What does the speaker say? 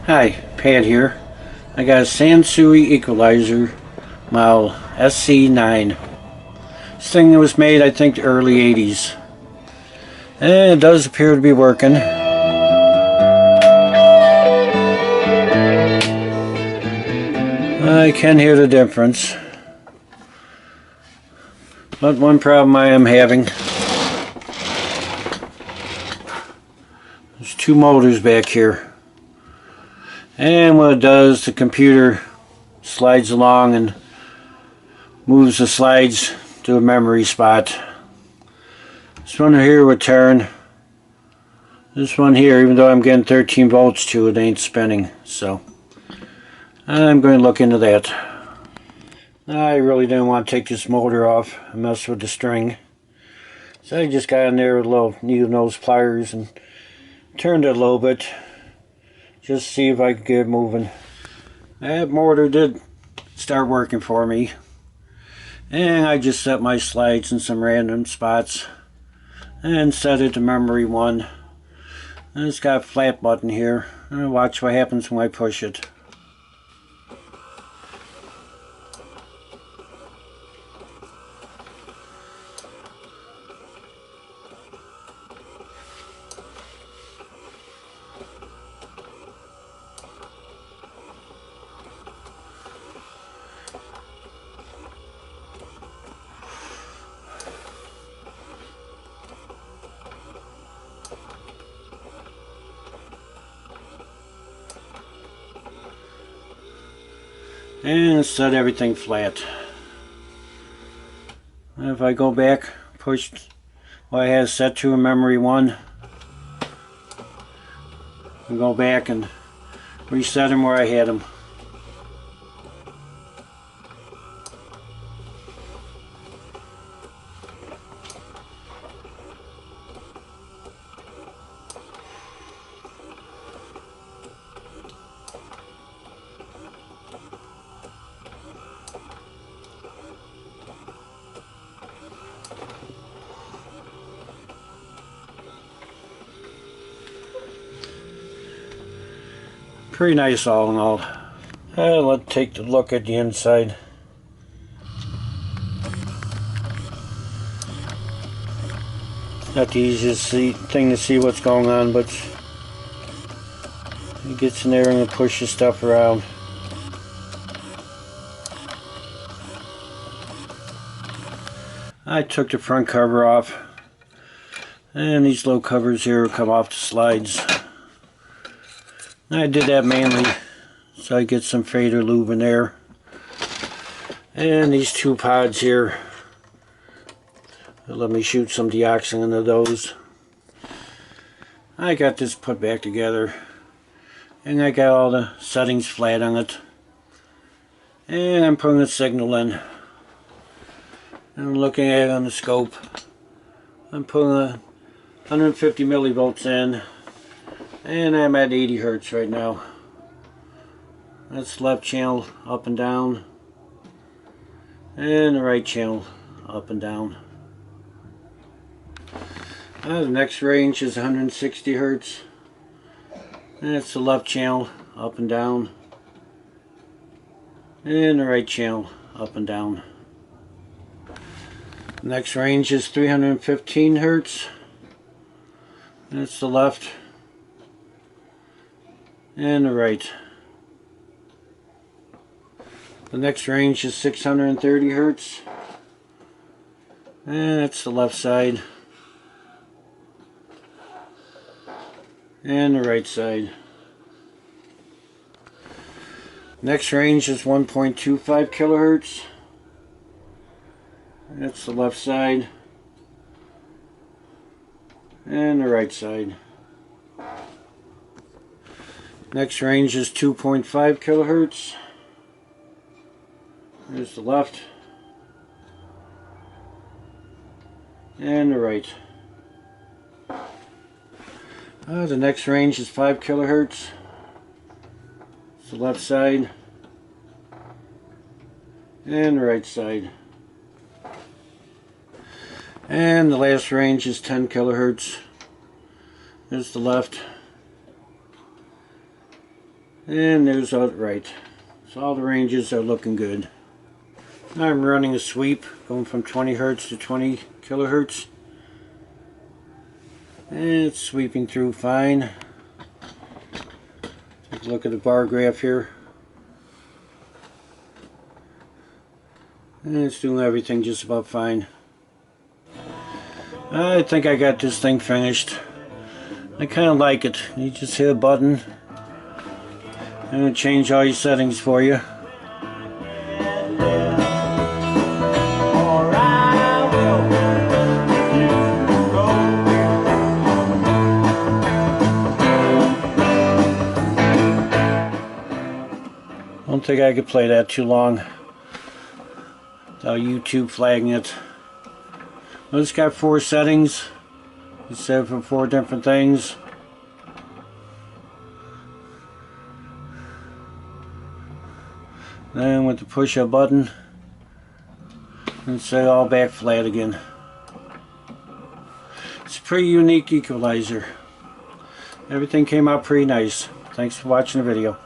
Hi, Pat here. I got a Sansui equalizer model SC9. This thing was made, I think, the early 80s. And it does appear to be working. I can hear the difference. But one problem I am having, there's two motors back here. And what it does, the computer slides along and moves the slides to a memory spot. This one here would turn. This one here, even though I'm getting 13 volts to it, ain't spinning. So I'm going to look into that. I really didn't want to take this motor off and mess with the string. So I just got in there with little needle nose pliers and turned it a little bit. Just see if I could get it moving. That motor did start working for me. And I just set my slides in some random spots and set it to memory 1. And it's got a flat button here. And watch what happens when I push it. And set everything flat. If I go back, push what I had set to a memory 1, and go back and reset them where I had them. Pretty nice all in all. Let's take a look at the inside. Not the easiest thing to see what's going on, but it gets in there and it pushes stuff around. I took the front cover off, and these little covers here come off the slides. I did that mainly so I get some fader lube in there. And these two pods here, let me shoot some deoxin into those. I got this put back together, and I got all the settings flat on it. And I'm putting a signal in. I'm looking at it on the scope. I'm putting a 150 millivolts in. And I'm at 80 hertz right now. That's left channel up and down. And the right channel up and down. The next range is 160 hertz. And that's the left channel up and down. And the right channel up and down. The next range is 315 hertz. That's the left and the right. The next range is 630 hertz, and that's the left side and the right side. Next range is 1.25 kilohertz. That's the left side and the right side. Next range is 2.5 kilohertz. There's the left and the right. The next range is 5 kilohertz. It's the left side and the right side. And the last range is 10 kilohertz. There's the left And there's right. So all the ranges are looking good. Now I'm running a sweep, going from 20 Hertz to 20 kilohertz. And it's sweeping through fine. Take a look at the bar graph here. And it's doing everything just about fine. I think I got this thing finished. I kind of like it. You just hit a button and it'll change all your settings for you. I don't think I could play that too long without YouTube flagging it. Well, it's got 4 settings. It's set for 4 different things. Then with the push a button, it's all back flat again. It's a pretty unique equalizer. Everything came out pretty nice. Thanks for watching the video.